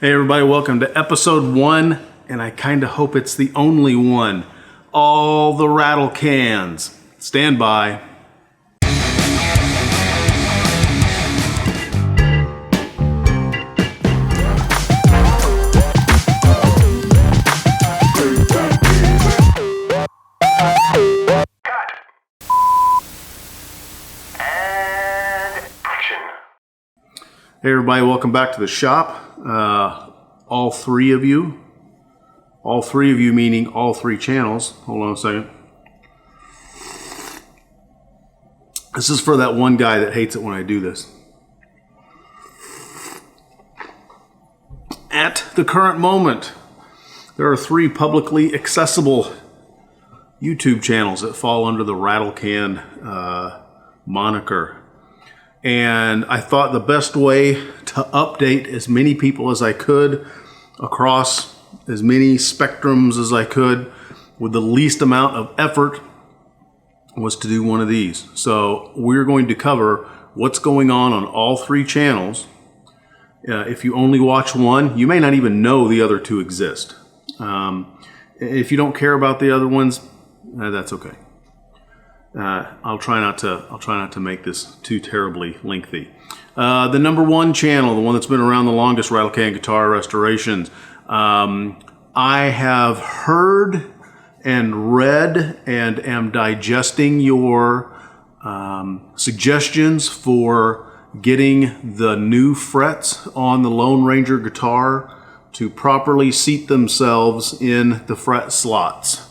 Hey everybody, welcome to episode 1, and I kind of hope it's the only one. All the Rattlecans. Stand by. Hey everybody, welcome back to the shop. All three of you meaning all three channels. Hold on a second. This is for that one guy that hates it when I do this. At the current moment, there are 3 publicly accessible YouTube channels that fall under the Rattlecan moniker. And I thought the best way to update as many people as I could across as many spectrums as I could with the least amount of effort was to do one of these. So we're going to cover what's going on all 3 channels. If you only watch one, you may not even know the other 2 exist. If you don't care about the other ones, that's okay. I'll try not to make this too terribly lengthy. The number 1 channel, the one that's been around the longest, Rattlecan Guitar Restorations. I have heard and read and am digesting your suggestions for getting the new frets on the Lone Ranger guitar to properly seat themselves in the fret slots.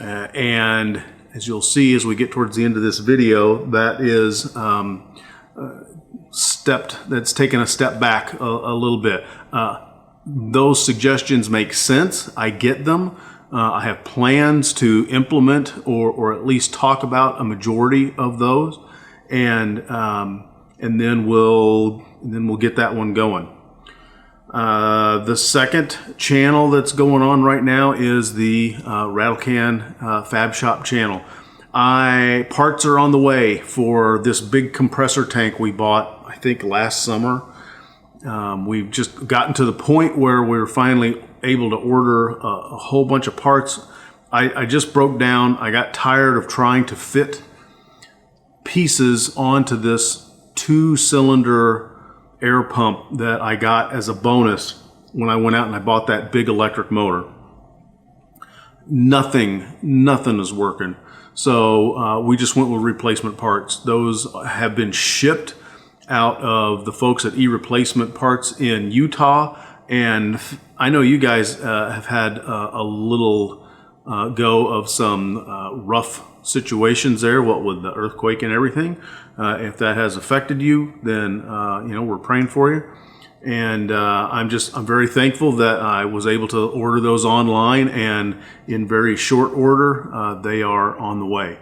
And as you'll see as we get towards the end of this video, that is that's taken a step back a little bit. Those suggestions make sense. I get them. I have plans to implement or at least talk about a majority of those, and then we'll get that one going. The second channel that's going on right now is the Rattlecan Fab Shop channel. Parts are on the way for this big compressor tank we bought, I think, last summer. We've just gotten to the point where we're finally able to order a whole bunch of parts. I just broke down. I got tired of trying to fit pieces onto this 2-cylinder air pump that I got as a bonus when I went out and I bought that big electric motor. Nothing is working. So we just went with replacement parts. Those have been shipped out of the folks at E-Replacement Parts in Utah, and I know you guys have had a little go of some rough situations there, what with the earthquake and everything. If that has affected you, then we're praying for you. And I'm very thankful that I was able to order those online, and in very short order, they are on the way.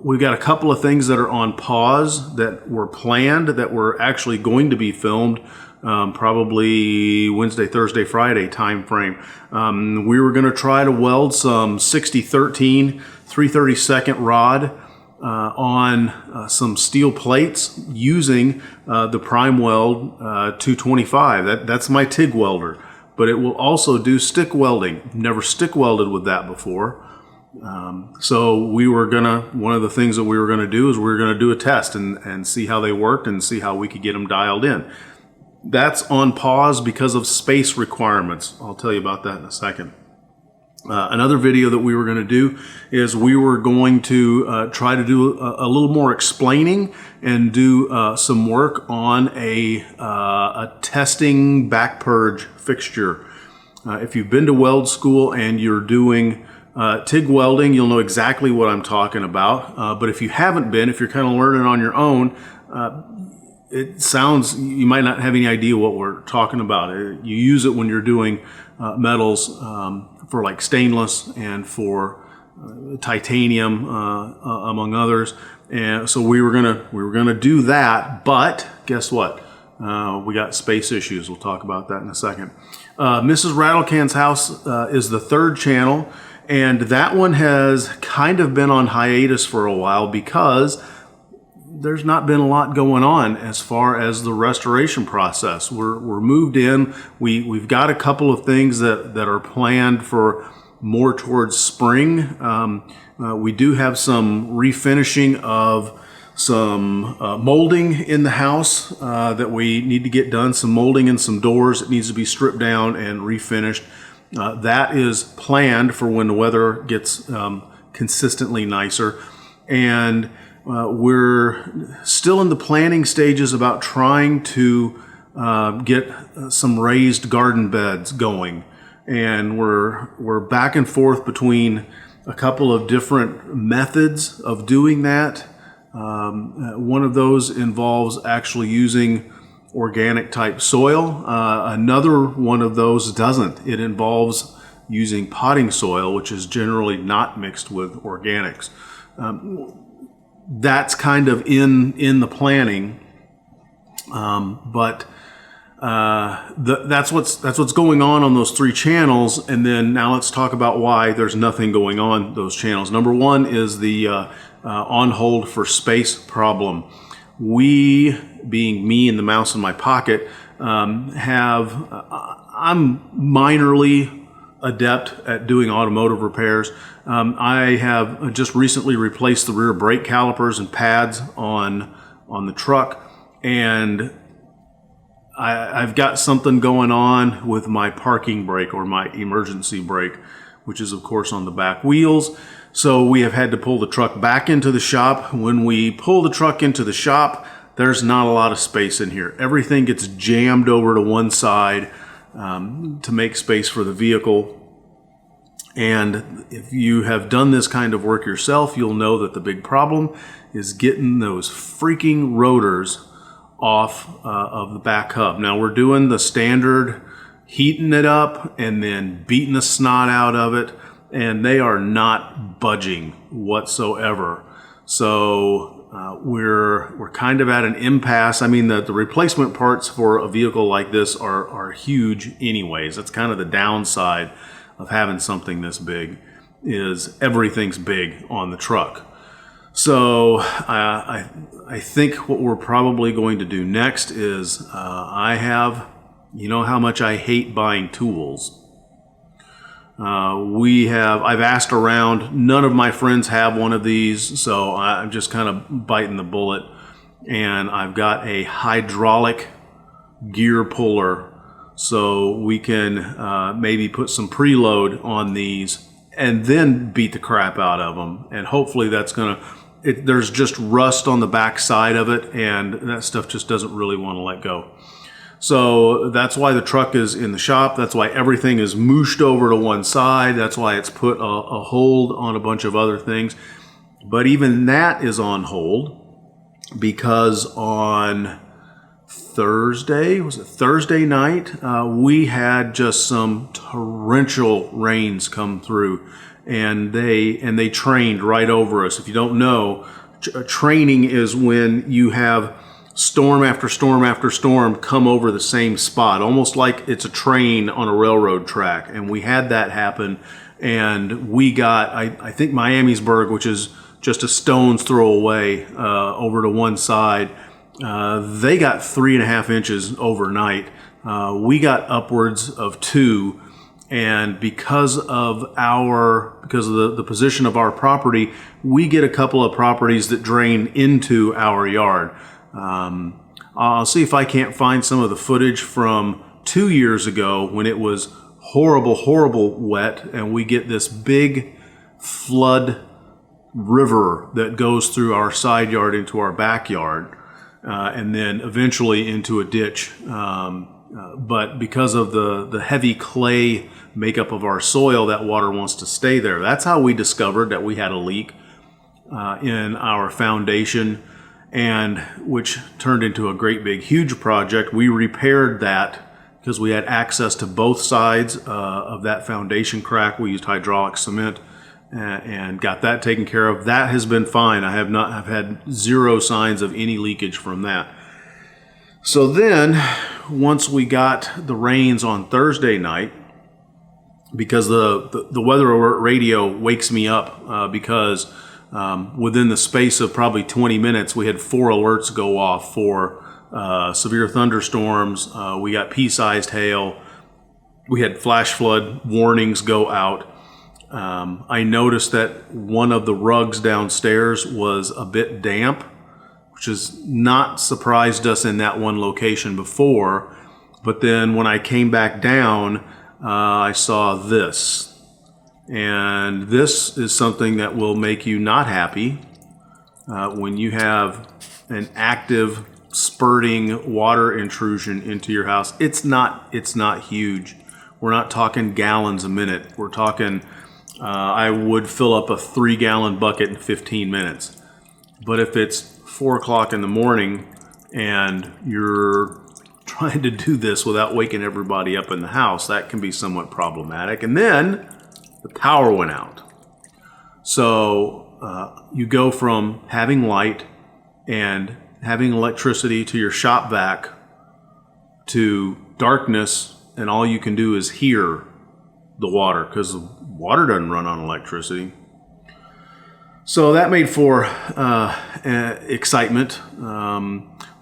We've got a couple of things that are on pause that were planned, that were actually going to be filmed probably Wednesday, Thursday, Friday time frame. We were going to try to weld some 6013 3/32 rod on some steel plates using the Prime Weld 225. That's my TIG welder, but it will also do stick welding. Never stick welded with that before. So one of the things that we were gonna do is we were gonna do a test and see how they worked and see how we could get them dialed in. That's on pause because of space requirements. I'll tell you about that in a second. Another video that we were going to do is we were going to try to do a little more explaining and do some work on a testing back purge fixture. If you've been to weld school and you're doing TIG welding, you'll know exactly what I'm talking about. But if you haven't been, if you're kind of learning on your own, you might not have any idea what we're talking about. You use it when you're doing metals for like stainless and for titanium, among others. And so we were gonna do that, but guess what? We got space issues. We'll talk about that in a second. Mrs. Rattlecan's house is the 3rd channel, and that one has kind of been on hiatus for a while because there's not been a lot going on as far as the restoration process. We're moved in. We've got a couple of things that are planned for more towards spring. We do have some refinishing of some molding in the house that we need to get done. Some molding in some doors that needs to be stripped down and refinished. That is planned for when the weather gets consistently nicer. And we're still in the planning stages about trying to get some raised garden beds going. And we're back and forth between a couple of different methods of doing that. One of those involves actually using organic type soil. Another one of those doesn't. It involves using potting soil, which is generally not mixed with organics. That's kind of in the planning, but that's what's going on those three channels. And then now let's talk about why there's nothing going on those channels. Number one is the on hold for space problem. We, being me and the mouse in my pocket, I'm minorly adept at doing automotive repairs. I have just recently replaced the rear brake calipers and pads on the truck, and I've got something going on with my parking brake or my emergency brake, which is of course on the back wheels. So we have had to pull the truck back into the shop. When we pull the truck into the shop, there's not a lot of space in here. Everything gets jammed over to one side to make space for the vehicle. And if you have done this kind of work yourself, you'll know that the big problem is getting those freaking rotors off of the back hub. Now we're doing the standard heating it up and then beating the snot out of it, and they are not budging whatsoever. So we're kind of at an impasse. I mean, the replacement parts for a vehicle like this are huge anyways. That's kind of the downside of having something this big, is everything's big on the truck. So I think what we're probably going to do next is you know how much I hate buying tools. I've asked around. None of my friends have one of these, so I'm just kind of biting the bullet. And I've got a hydraulic gear puller, so we can maybe put some preload on these and then beat the crap out of them. And hopefully that's there's just rust on the back side of it, and that stuff just doesn't really want to let go. So that's why the truck is in the shop. That's why everything is mooshed over to one side. That's why it's put a hold on a bunch of other things. But even that is on hold because on Thursday night, we had just some torrential rains come through, and they trained right over us. If you don't know, training is when you have storm after storm after storm come over the same spot, almost like it's a train on a railroad track. And we had that happen, and we got, I think Miamisburg, which is just a stone's throw away over to one side, they got 3.5 inches overnight. We got upwards of 2, and because of the position of our property, we get a couple of properties that drain into our yard. I'll see if I can't find some of the footage from 2 years ago when it was horrible wet, and we get this big flood river that goes through our side yard into our backyard, and then eventually into a ditch. But because of the heavy clay makeup of our soil, that water wants to stay there. That's how we discovered that we had a leak in our foundation, and which turned into a great big huge project. We repaired that because we had access to both sides of that foundation crack. We used hydraulic cement and got that taken care of. That has been fine. I've had zero signs of any leakage from that. So then once we got the rains on Thursday night, because the weather alert radio wakes me up because within the space of probably 20 minutes, we had 4 alerts go off for severe thunderstorms. We got pea-sized hail. We had flash flood warnings go out. I noticed that one of the rugs downstairs was a bit damp, which has not surprised us in that one location before. But then when I came back down, I saw this. And this is something that will make you not happy when you have an active spurting water intrusion into your house. It's not huge. We're not talking gallons a minute. We're talking, I would fill up a 3-gallon bucket in 15 minutes. But if it's 4 o'clock in the morning and you're trying to do this without waking everybody up in the house, that can be somewhat problematic. And then the power went out. So you go from having light and having electricity to your shop vac to darkness, and all you can do is hear the water because the water doesn't run on electricity. So that made for excitement.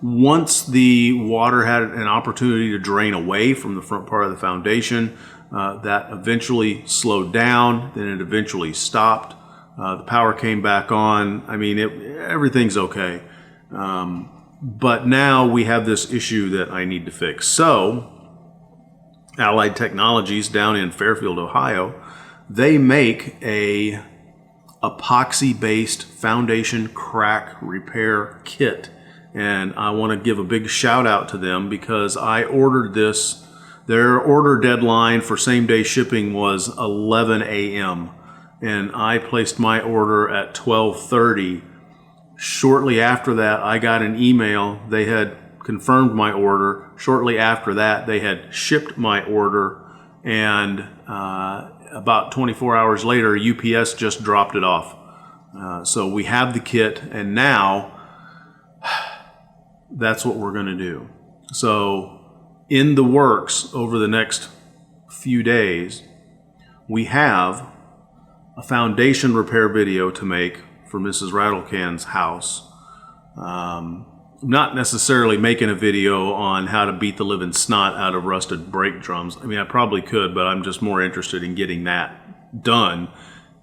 Once the water had an opportunity to drain away from the front part of the foundation, that eventually slowed down, then it eventually stopped. The power came back on. I mean, everything's okay. But now we have this issue that I need to fix. So Allied Technologies down in Fairfield, Ohio, they make a epoxy-based foundation crack repair kit. And I want to give a big shout out to them because I ordered this. Their order deadline for same-day shipping was 11 a.m. and I placed my order at 12:30. Shortly after that, I got an email. They had confirmed my order. Shortly after that, they had shipped my order, and about 24 hours later, UPS just dropped it off. So we have the kit, and now that's what we're going to do. So in the works over the next few days, we have a foundation repair video to make for Mrs. Rattlecan's house. I'm not necessarily making a video on how to beat the living snot out of rusted brake drums. I mean, I probably could, but I'm just more interested in getting that done.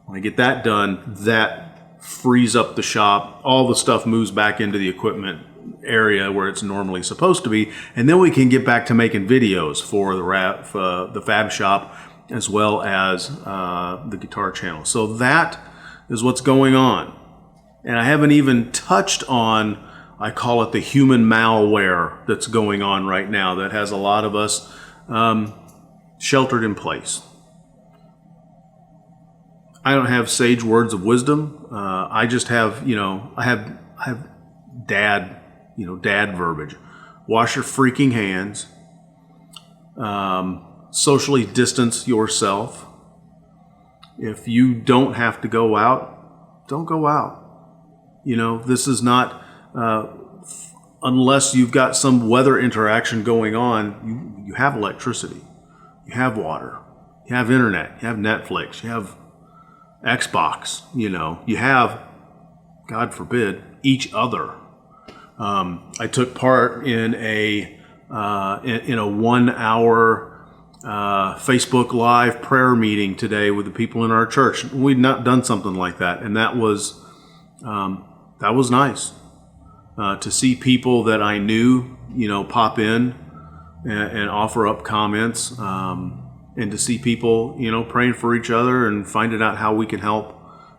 When I get that done, that frees up the shop. All the stuff moves back into the equipment area where it's normally supposed to be, and then we can get back to making videos for the Fab Shop as well as the guitar channel. So that is what's going on. And I haven't even touched on, I call it the human malware that's going on right now that has a lot of us sheltered in place. I don't have sage words of wisdom. I just have, I have dad verbiage. Wash your freaking hands. Socially distance yourself. If you don't have to go out, don't go out. This is not, unless you've got some weather interaction going on, you have electricity, you have water, you have internet, you have Netflix, you have Xbox, you have, God forbid, each other. I took part in a 1-hour Facebook Live prayer meeting today with the people in our church. We'd not done something like that, and that was nice to see people that I knew, pop in and offer up comments, and to see people, praying for each other and finding out how we can help.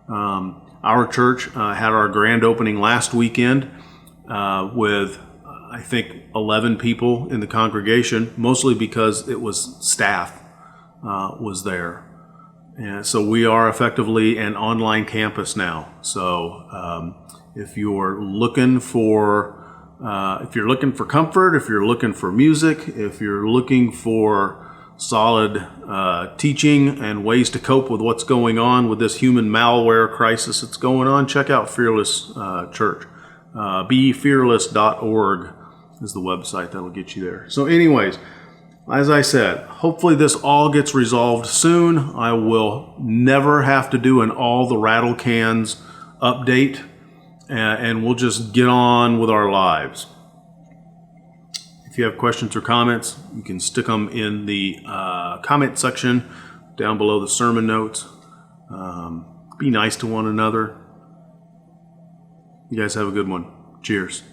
Our church had our grand opening last weekend with, I think, 11 people in the congregation, mostly because it was staff was there. And so we are effectively an online campus now. So if you're looking for comfort, if you're looking for music, if you're looking for solid teaching and ways to cope with what's going on with this human malware crisis that's going on, check out Fearless Church. BeFearless.org is the website that'll get you there. So anyways, as I said, hopefully this all gets resolved soon. I will never have to do an all the Rattlecans update, and we'll just get on with our lives. If you have questions or comments, you can stick them in the comment section down below the sermon notes. Be nice to one another. You guys have a good one. Cheers.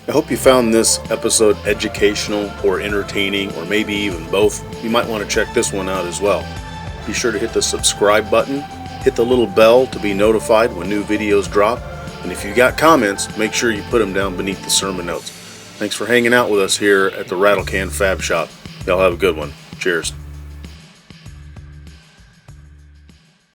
I hope you found this episode educational or entertaining, or maybe even both. You might want to check this one out as well. Be sure to hit the subscribe button, hit the little bell to be notified when new videos drop, and if you've got comments, make sure you put them down beneath the sermon notes. Thanks for hanging out with us here at the Rattlecan Fab Shop. Y'all have a good one. Cheers.